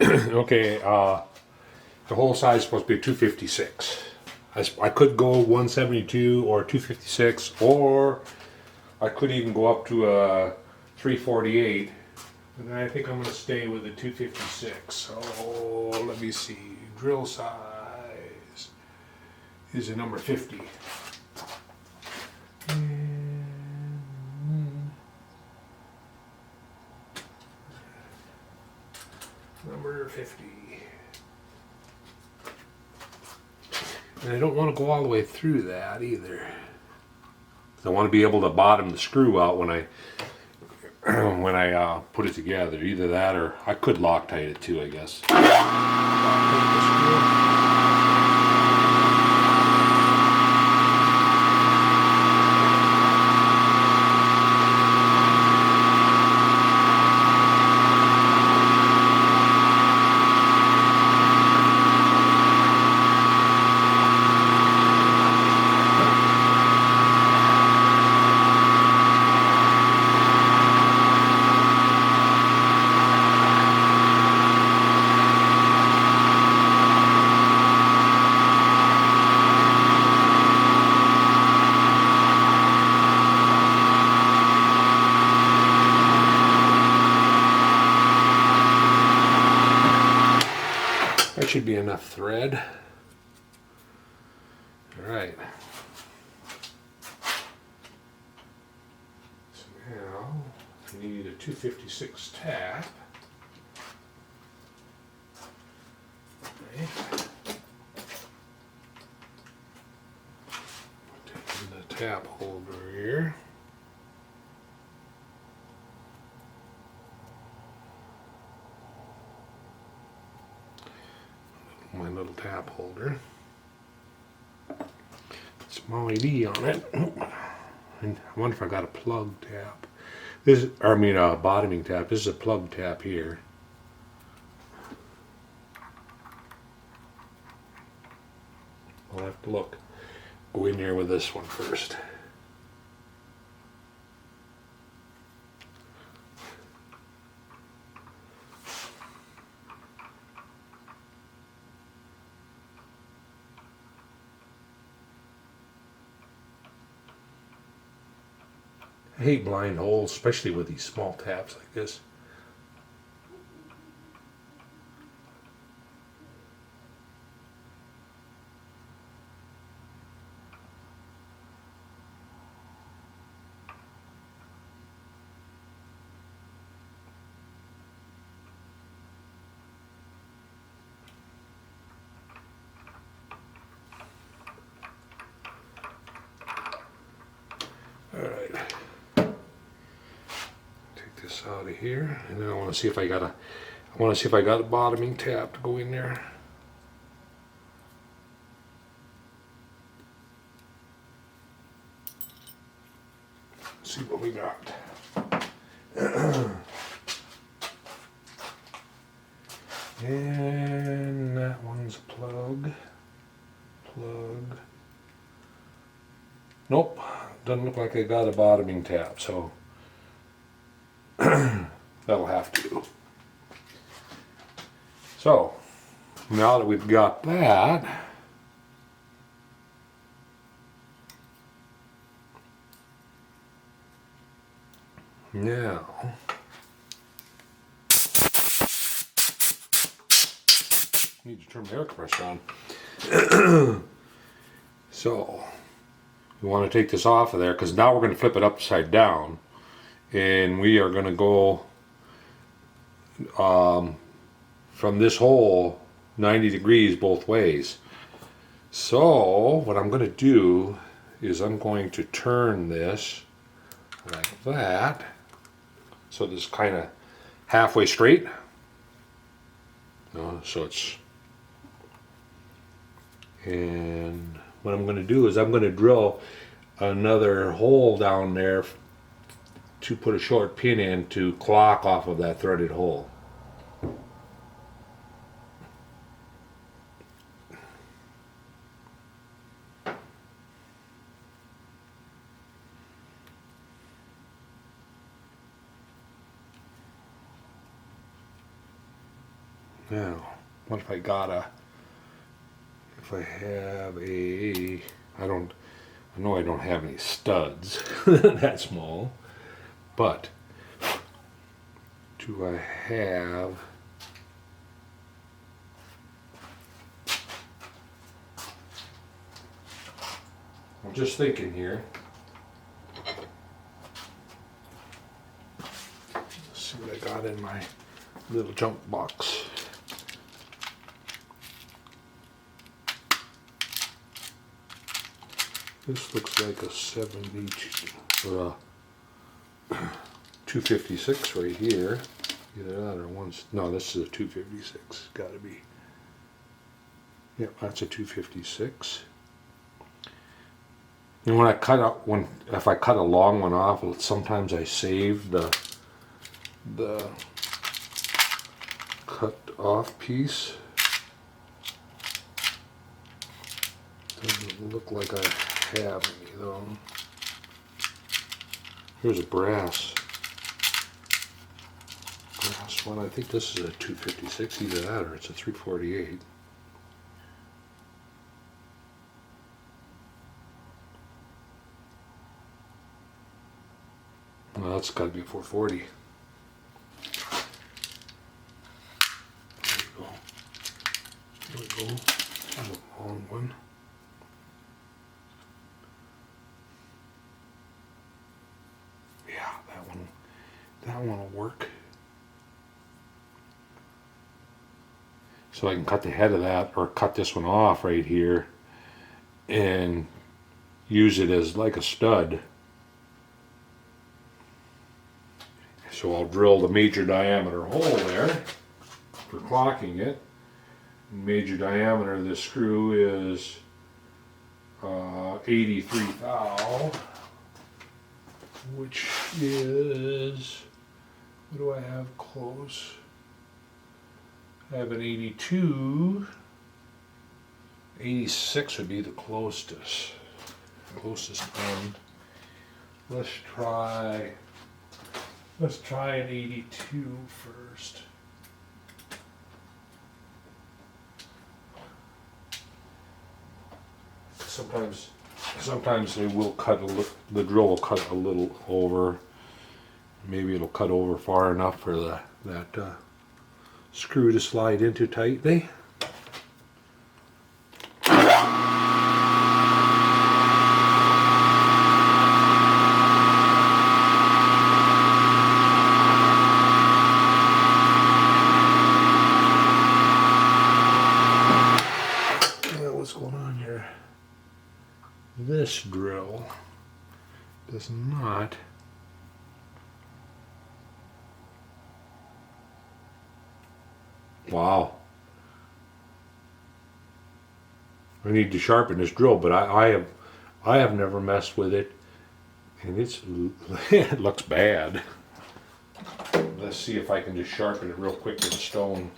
Okay, the hole size is supposed to be 256. I could go 172 or 256, or I could even go up to a 348. And I think I'm going to stay with the 256. So let me see. Drill size is a number 50. Number 50. And I don't want to go all the way through that either. I want to be able to bottom the screw out when I when I put it together. Either that, or I could Loctite it too, I guess. Loctite the screw. That should be enough thread. All right. So now I need a 256 tap. Okay. Taking the tap holder here. My little tap holder. Small LED on it. And I wonder if I got a plug tap. This is, or I mean a bottoming tap. This is a plug tap here. I'll have to look. Go in there with this one first. I hate blind holes, especially with these small taps like this. All right. This out of here, and then I want to see if I got a bottoming tap to go in there. Let's see what we got. And that one's a plug. Nope, doesn't look like I got a bottoming tap, so that'll have to do. So, now that we've got that, now need to turn the air compressor on. So, we want to take this off of there because now we're going to flip it upside down. And we are going to go from this hole 90 degrees both ways. So what I'm going to do is I'm going to turn this like that, so this is kind of halfway straight. So it's, and what I'm going to do is I'm going to drill another hole down there to put a short pin in to clock off of that threaded hole. Now, what if I got a, if I have a, I know I don't have any studs that small, but do I have, I'm just thinking here. Let's see what I got in my little junk box. This looks like a 72 or a 256 right here. Either that or one's, no, this is a 256. Gotta be. Yep, that's a 256. And when I cut out if I cut a long one off, sometimes I save the cut off piece. Doesn't look like I have any though. Here's a brass one. I think this is a 256, either that or it's a 348. Well, that's got to be a 440. There we go. There we go. That's a long one. Yeah, that one will work. So I can cut the head of that, or cut this one off right here and use it as like a stud. So I'll drill the major diameter hole there for clocking it. Major diameter of this screw is 83 thou, which is, what do I have close? I have an 82. 86 would be the closest one. Let's try an 82 first. Sometimes it will cut the drill will cut a little over. Maybe it'll cut over far enough for that screw to slide into tightly. What's going on here? This drill does not wow. I need to sharpen this drill, but I have never messed with it, and it looks bad. Let's see if I can just sharpen it real quick with a stone.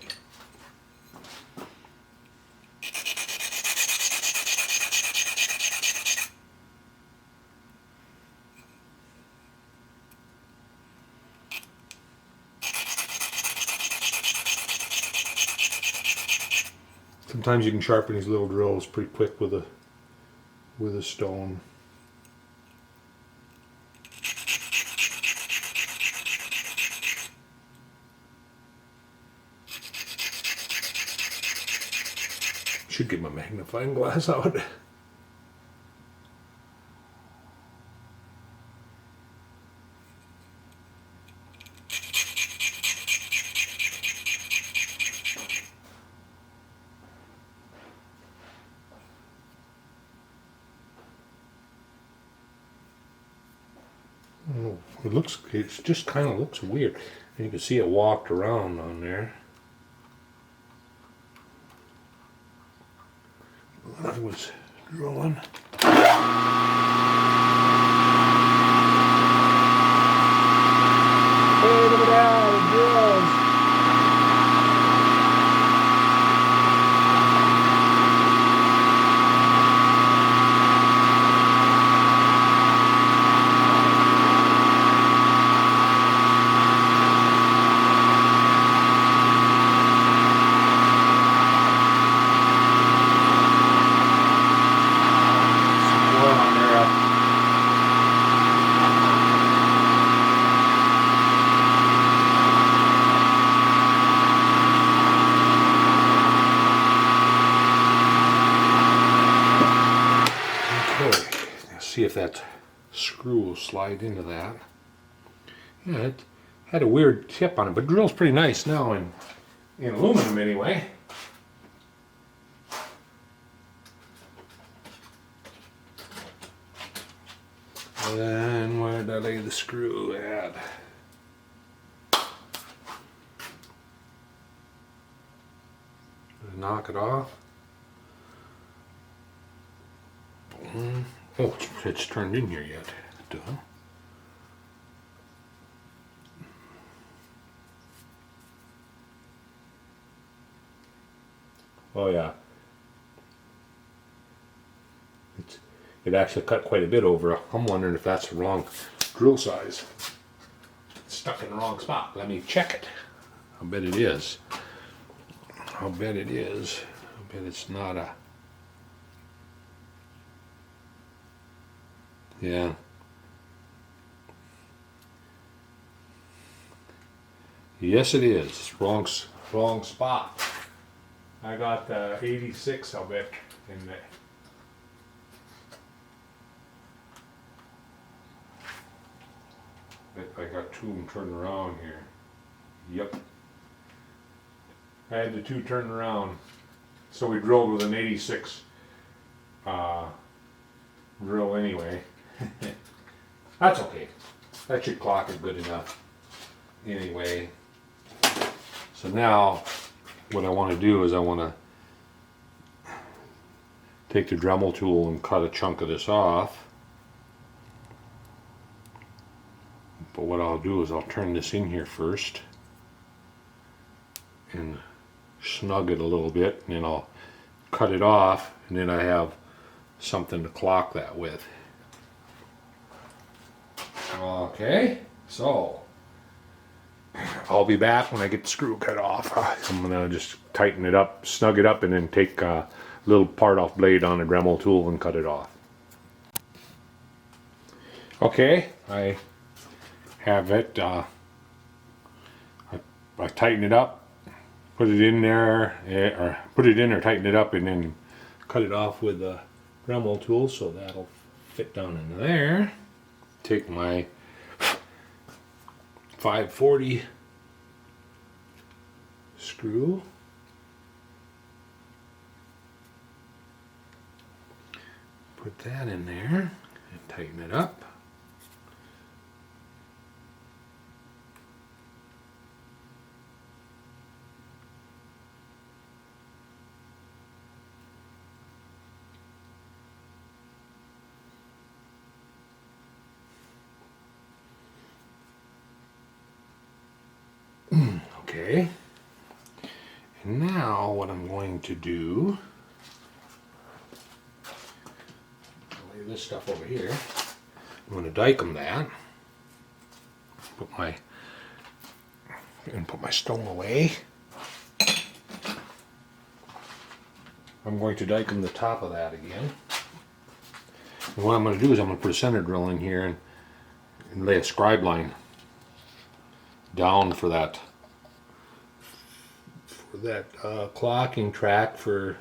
Sometimes you can sharpen these little drills pretty quick with a stone. Should get my magnifying glass out. It just kind of looks weird. And you can see it walked around on there. I was drilling. Hey, look at that, it drills. if that screw will slide into that. Yeah, it had a weird tip on it, but it drills pretty nice now in aluminum anyway. And then where did I lay the screw at? Knock it off. Oh, it's turned in here yet. Duh. Oh yeah. It actually cut quite a bit over. I'm wondering if that's the wrong drill size. It's stuck in the wrong spot. Let me check it. I bet it is. I bet it is. I bet it's not a... Yeah. Yes, it is. It's wrong spot. I got 86 of it in there. I got two of them turned around here. Yep. I had the two turned around. So we drilled with an 86 drill anyway. That's okay. That should clock it good enough. Anyway. So now what I want to do is I want to take the Dremel tool and cut a chunk of this off. But what I'll do is I'll turn this in here first and snug it a little bit, and then I'll cut it off, and then I have something to clock that with. Okay, so I'll be back when I get the screw cut off. I'm gonna just tighten it up, snug it up, and then take a little part off blade on a Dremel tool and cut it off. Okay, I have it, I tighten it up, put it in there, or put it in or tighten it up, and then cut it off with the Dremel tool, so that'll fit down into there. Take my 540 screw, put that in there and tighten it up. Okay, and now what I'm going to do, I'll lay this stuff over here. I'm going to dicum that, put my stone away. I'm going to dicum the top of that again. And what I'm going to do is I'm going to put a center drill in here and lay a scribe line down for that clocking track for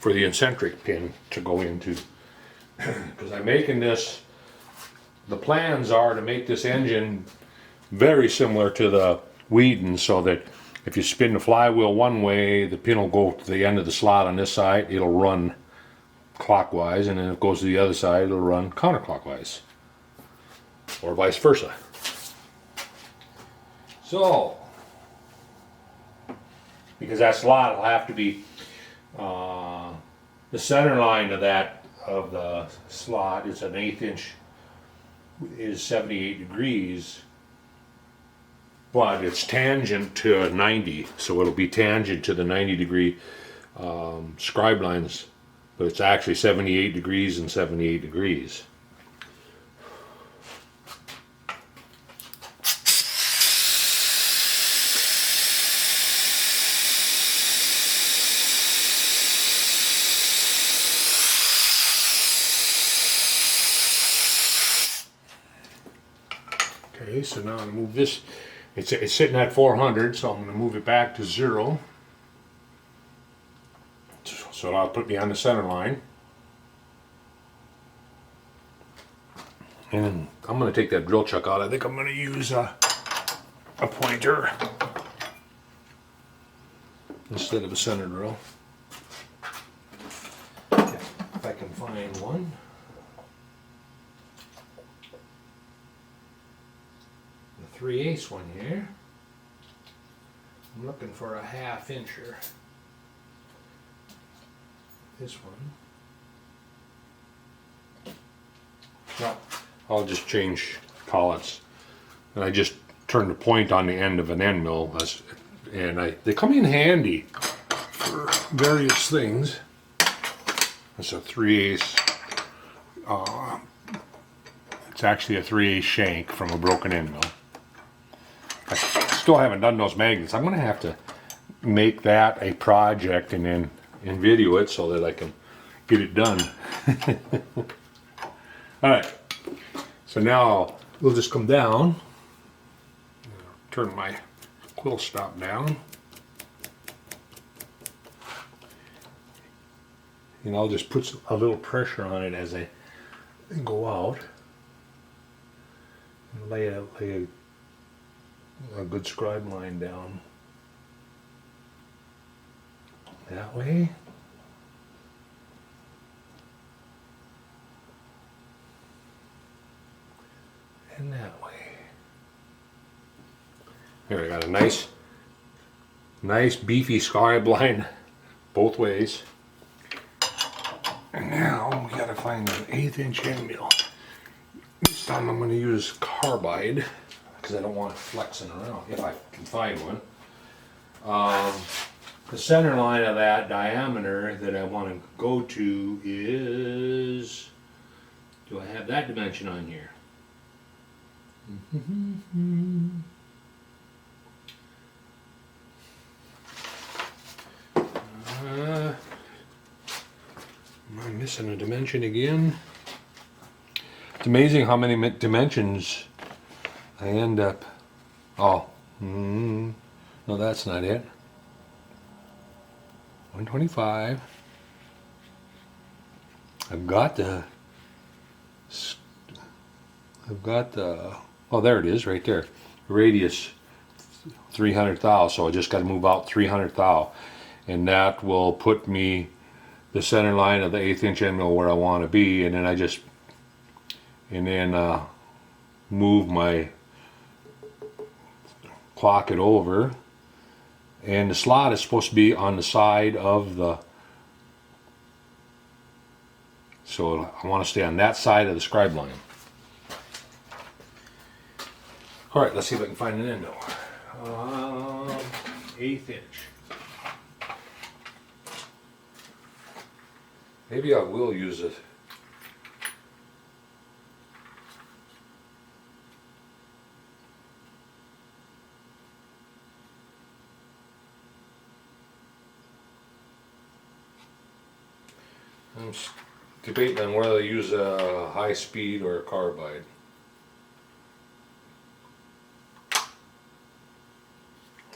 the eccentric pin to go into, because I'm making this, the plans are to make this engine very similar to the Whedon, so that if you spin the flywheel one way, the pin will go to the end of the slot on this side, it'll run clockwise, and then if it goes to the other side, it'll run counterclockwise, or vice versa. So, because that slot will have to be the center line of the slot is an 1/8 inch, is 78 degrees, but it's tangent to 90, so it'll be tangent to the 90-degree scribe lines, but it's actually 78 degrees and 78 degrees. Okay, so now I'm going to move this It's sitting at 400, so I'm going to move it back to 0. So that'll put me on the center line. And I'm going to take that drill chuck out. I think I'm going to use a pointer instead of a center drill. If I can find one. The 3/8 one here. I'm looking for a 1/2 incher. This one. No, I'll just change collets. And I just turn the point on the end of an end mill, and they come in handy for various things. It's a 3/8. It's actually a 3/8 shank from a broken end mill. I still haven't done those magnets. I'm going to have to make that a project and then video it so that I can get it done. Alright, so now we'll just come down, turn my quill stop down, and I'll just put a little pressure on it as I go out, and lay a good scribe line down that way. And that way. Here I got a nice beefy scribe line both ways. And now we gotta find an 1/8 inch end mill. This time I'm going to use carbide because I don't want it flexing around if I can find one. The center line of that diameter that I want to go to is, do I have that dimension on here? Am I missing a dimension again? It's amazing how many dimensions I end up. Oh, no, that's not it. 125. I've got the. Oh, there it is, right there. Radius 300 thou. So I just got to move out 300 thou, and that will put me the center line of the 1/8 inch end mill where I want to be, and then move my clock it over, and the slot is supposed to be on the side of the. So I want to stay on that side of the scribe line. All right, let's see if I can find an endo. 1/8 inch. Maybe I will use it. I'm debating on whether to use a high speed or a carbide.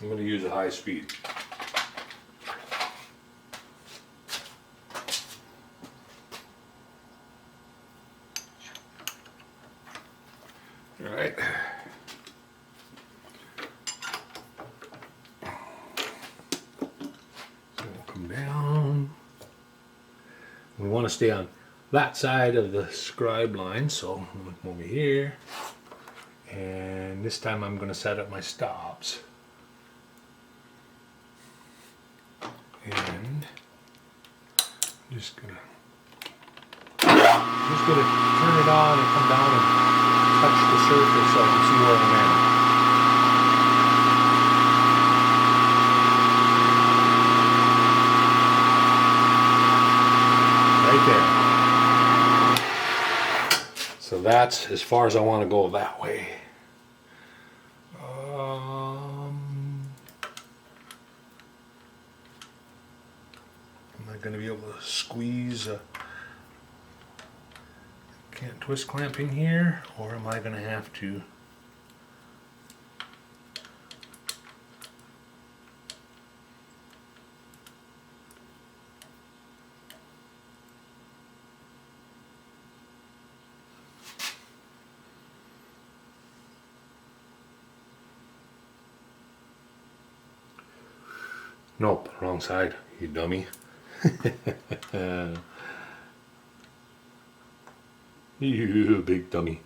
I'm going to use a high speed. All right. So we'll come down. We want to stay on that side of the scribe line, so I'm over here. And this time I'm going to set up my stops. And I'm just gonna turn it on and come down and touch the surface so I can see where I'm at. Right there. So that's as far as I want to go that way. Am I going to be able to squeeze can't twist clamp in here, or am I going to have to Nope, wrong side, you dummy. You big dummy.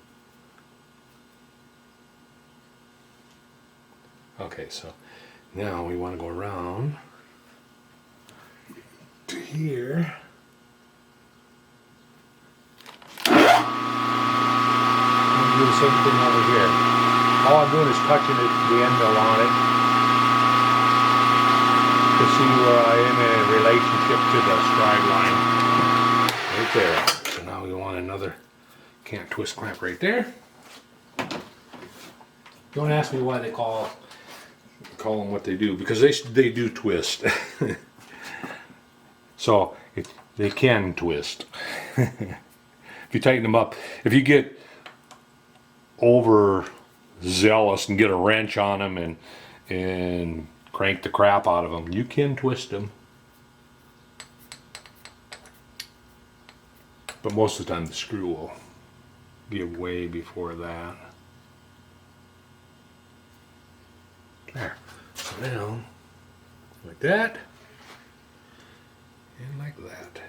Okay, so now we want to go around to here. And do the same thing over here. All I'm doing is touching the end on it to see where I am in relationship to the stride line. Right there. So now we want another can't twist clamp right there. Don't ask me why they call them what they do, because they do twist. So they can twist. If you tighten them up, if you get over zealous and get a wrench on them and crank the crap out of them, you can twist them. But most of the time the screw will give way before that. There. So now, like that, and like that.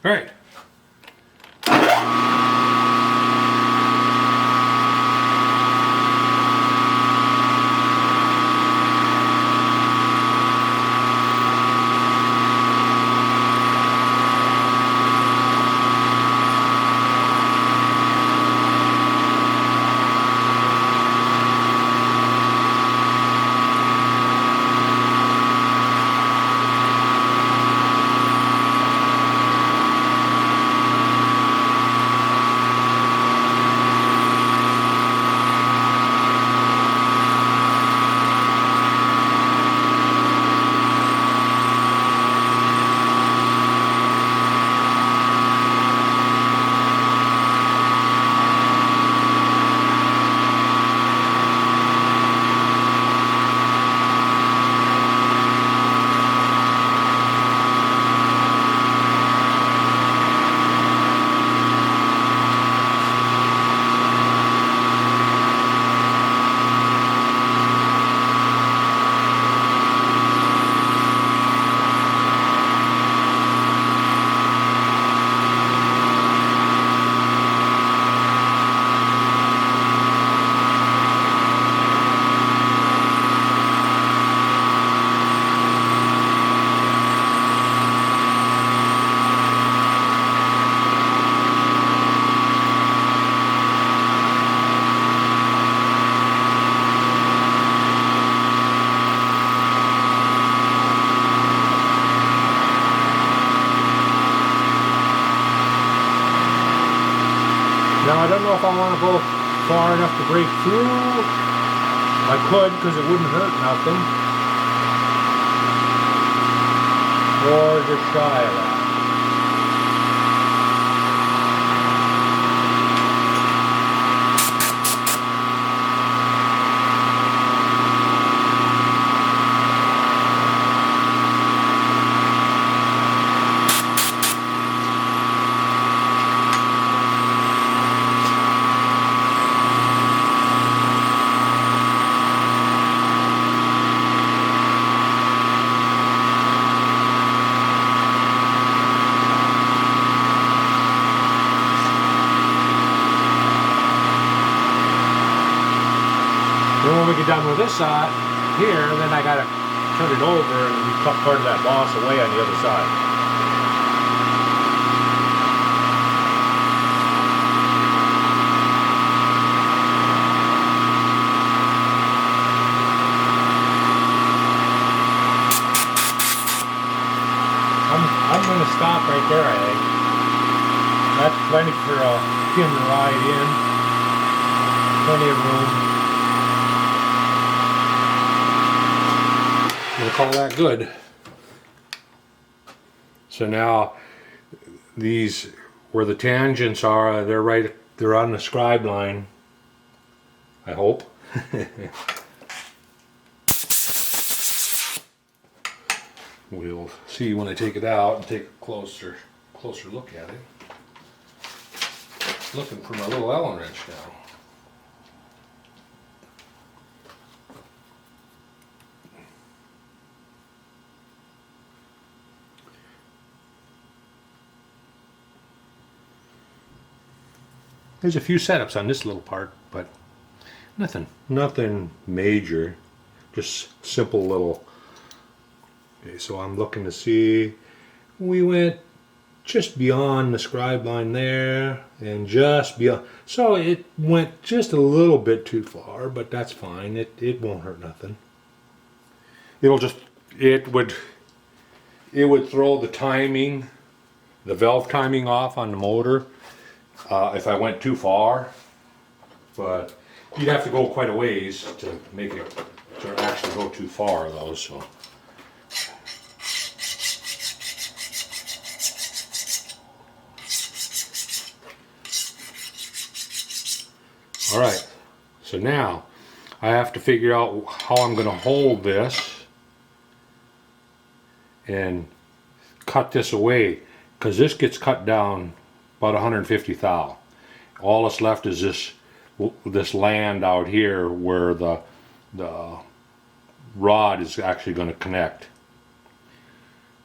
All right. Now I don't know if I want to go far enough to break through. I could, because it wouldn't hurt nothing. Or just shy of that. Then when we get done with this side here, then I gotta turn it over and cut part of that boss away on the other side. I'm gonna stop right there, I think. That's plenty for a pin to ride in. Plenty of room. We'll call that good. So now these, where the tangents are, they're on the scribe line, I hope. We'll see when I take it out and take a closer look at it. Looking for my little Allen wrench now. There's a few setups on this little part, but nothing major. Just simple little. Okay, so I'm looking to see. We went just beyond the scribe line there, and just beyond. So it went just a little bit too far, but that's fine. It won't hurt nothing. It would throw the timing, the valve timing off on the motor if I went too far. But you'd have to go quite a ways to make it to actually go too far, though. So. All right, so now I have to figure out how I'm going to hold this and cut this away, because this gets cut down about 150 thou. All that's left is this land out here where the rod is actually going to connect.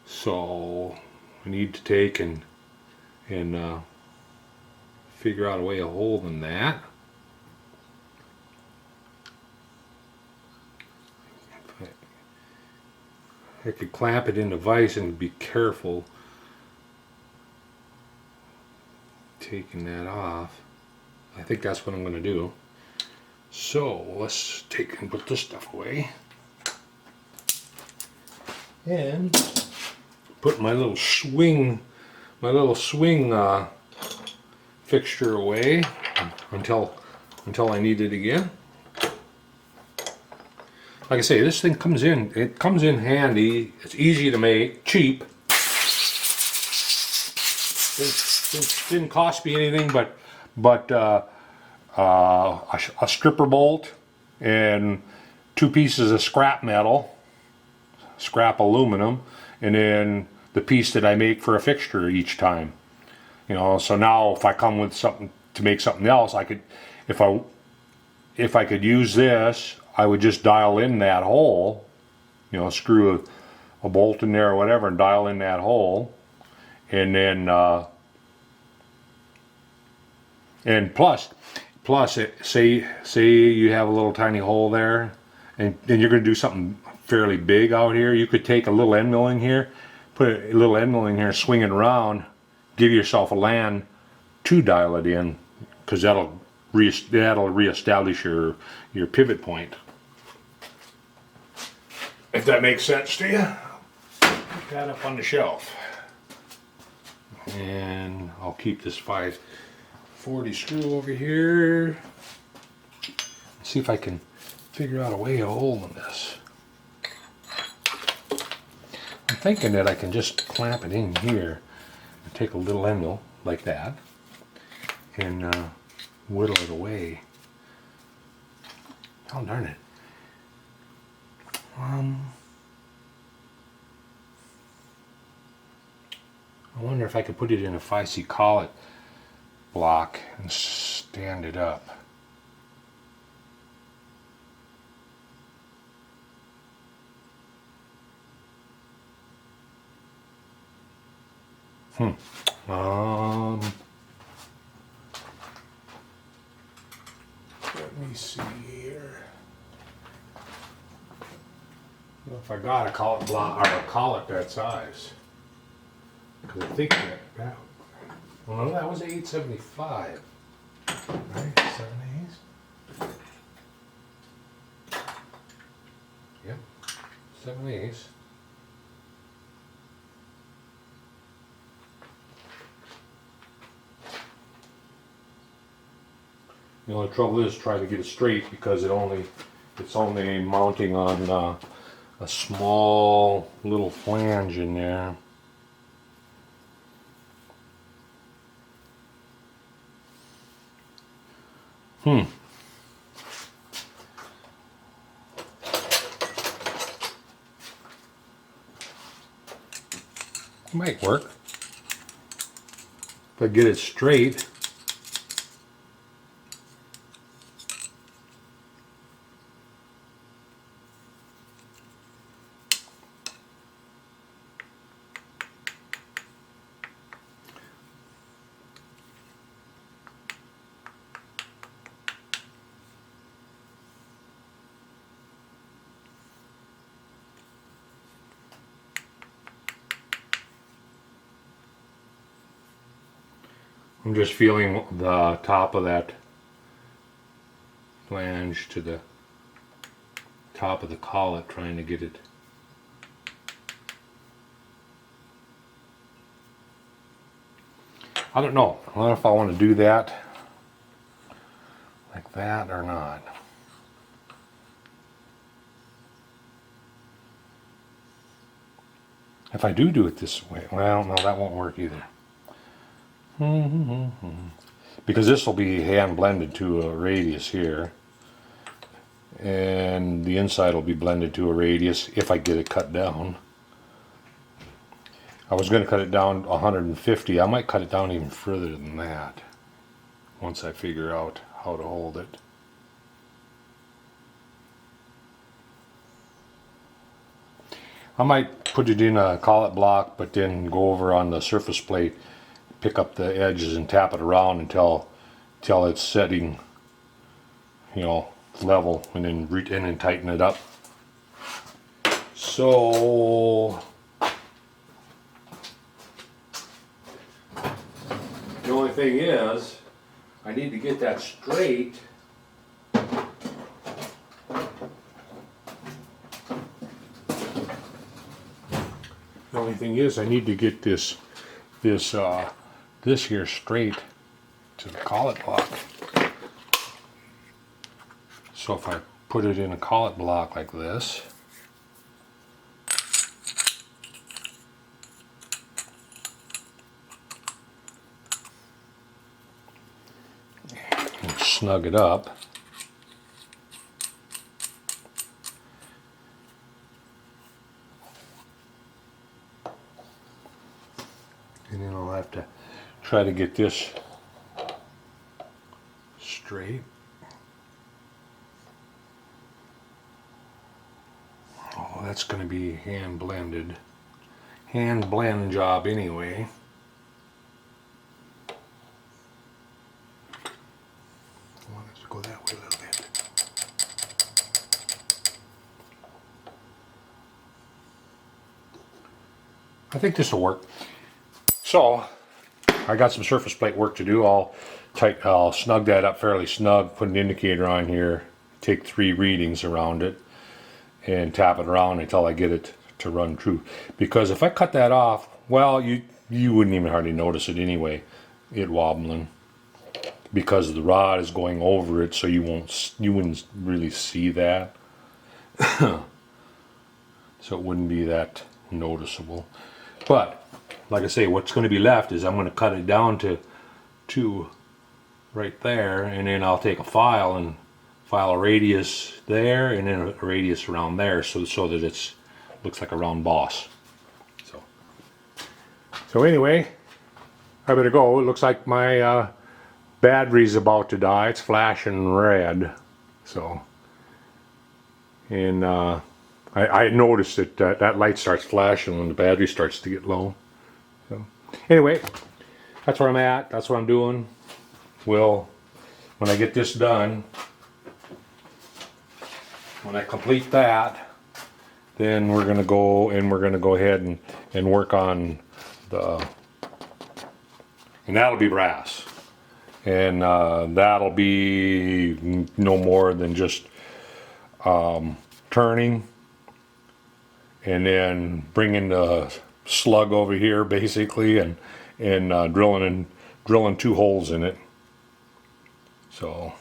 So I need to take and figure out a way of holding that. I could clamp it in the vise and be careful taking that off. I think that's what I'm going to do. So let's take and put this stuff away and put my little swing fixture away until I need it again. Like I say, this thing comes in handy. It's easy to make, cheap. It didn't cost me anything but a stripper bolt and 2 pieces of scrap metal, scrap aluminum, and then the piece that I make for a fixture each time. You know, so now if I come with something to make something else, I could, if I could use this, I would just dial in that hole, you know, screw a bolt in there or whatever and dial in that hole, and then and plus say you have a little tiny hole there, and then you're going to do something fairly big out here. You could take a little end mill in here, put a little end mill in here, swing it around, give yourself a land to dial it in, because that'll reestablish your pivot point. If that makes sense to you. Put that up on the shelf. And I'll keep this 540 screw over here. See if I can figure out a way of holding this. I'm thinking that I can just clamp it in here and take a little end mill like that and whittle it away. Oh darn it. I wonder if I could put it in a 5C collet block and stand it up. Let me see here. If I got a collet block or a collet that size, because I think that well, no, that was 875, right? 7/8. Yep, 7/8. The only trouble is trying to get it straight, because it's only mounting on a small little flange in there. Might work if I get it straight. I'm just feeling the top of that flange to the top of the collet, trying to get it. I don't know. I don't know if I want to do that like that or not. If I do it this way, well, no, that won't work either. Because this will be hand blended to a radius here. And the inside will be blended to a radius if I get it cut down. I was going to cut it down 150. I might cut it down even further than that once I figure out how to hold it. I might put it in a collet block, but then go over on the surface plate, pick up the edges and tap it around until it's setting, you know, level, and then tighten it up. So the only thing is, I need to get that straight. The only thing is, I need to get this here straight to the collet block. So if I put it in a collet block like this, and snug it up, and then I'll have to try to get this straight. Oh, that's going to be hand blend job anyway. I want it to go that way a little bit. I think this will work. So I got some surface plate work to do. I'll snug that up fairly snug, put an indicator on here, take 3 readings around it, and tap it around until I get it to run true. Because if I cut that off, well, you wouldn't even hardly notice it anyway, it wobbling, because the rod is going over it, so you wouldn't really see that. So it wouldn't be that noticeable. But like I say, what's going to be left is I'm going to cut it down to right there, and then I'll take a file and file a radius there, and then a radius around there, so that it looks like a round boss. So anyway, I better go. It looks like my battery's about to die. It's flashing red. So, and I noticed that light starts flashing when the battery starts to get low. So anyway, that's where I'm at. That's what I'm doing. Well, when I get this done, when I complete that, then we're gonna go ahead and work on and that'll be brass, and that'll be no more than just turning, and then bringing the slug over here basically, and drilling 2 holes in it. So,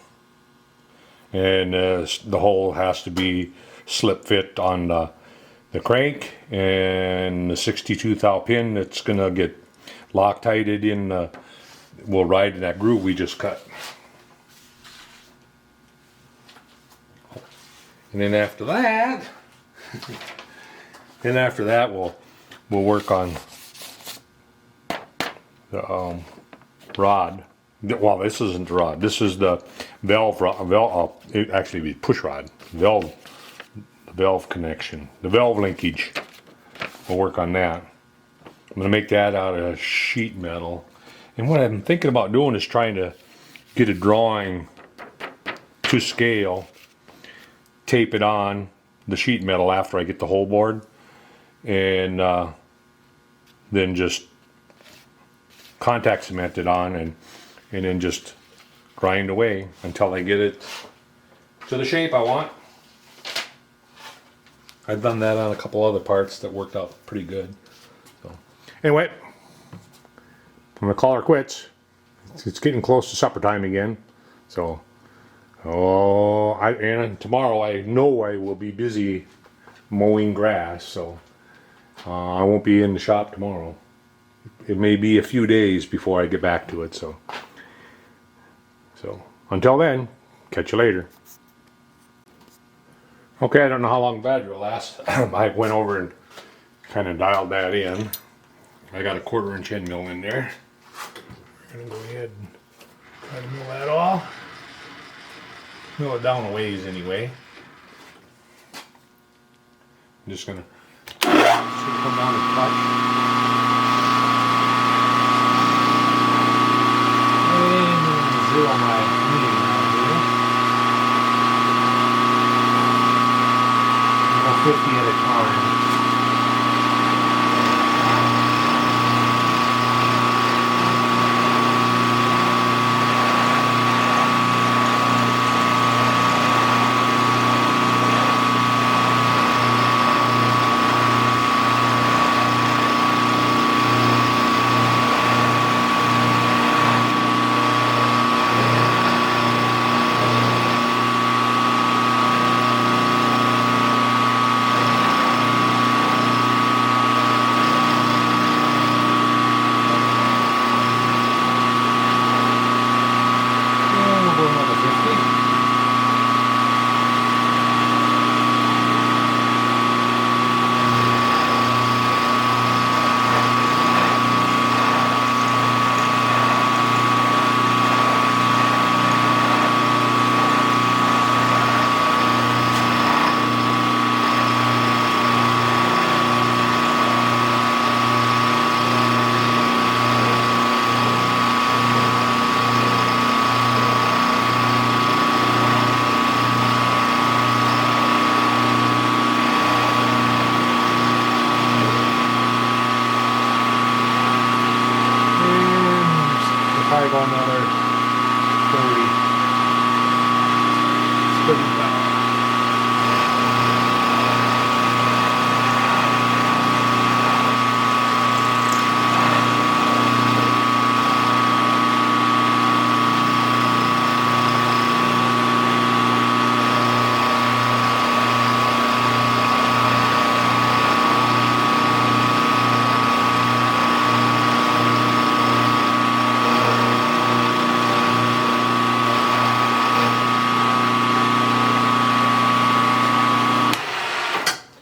and the hole has to be slip fit on the crank, and the 62 thou pin that's gonna get Loctited in will ride in that groove we just cut. And then after that we'll work on the rod. Well, this isn't the rod. This is the valve. It actually be push rod. Valve connection. The valve linkage. We'll work on that. I'm going to make that out of sheet metal. And what I'm thinking about doing is trying to get a drawing to scale, tape it on the sheet metal after I get the hole bored, and then just contact cement it on, and then just grind away until I get it to the shape I want. I've done that on a couple other parts that worked out pretty good. So anyway, I'm gonna call her quits. It's getting close to supper time again. So and tomorrow I know I will be busy mowing grass, so I won't be in the shop tomorrow. It may be a few days before I get back to it, so until then, catch you later. Okay, I don't know how long the battery will last. I went over and kind of dialed that in. I got a 1/4" end mill in there. We're gonna go ahead and try to mill that off. Mill it down a ways anyway. I'm just gonna come down and touch. And zero my meeting out here. Go 50 at a time. Probably go another 30.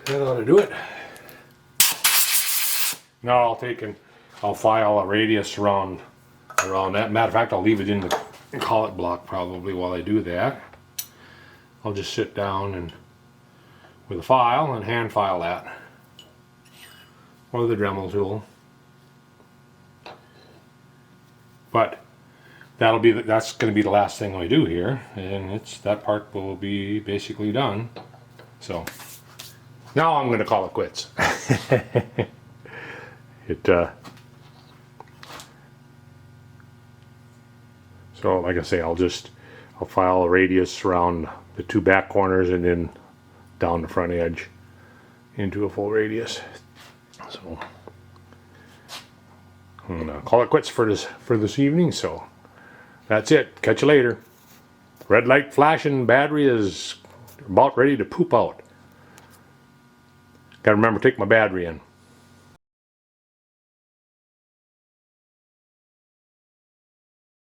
That ought to do it. Now I'll file a radius around that. Matter of fact, I'll leave it in the collet block probably while I do that. I'll just sit down and with a file and hand file that, or the Dremel tool. But that's going to be the last thing I do here, and that part will be basically done. So now I'm going to call it quits. So like I say, I'll file a radius around the 2 back corners and then down the front edge into a full radius. So I'm going to call it quits for this evening. So that's it. Catch you later. Red light flashing, battery is about ready to poop out. Gotta remember to take my battery in.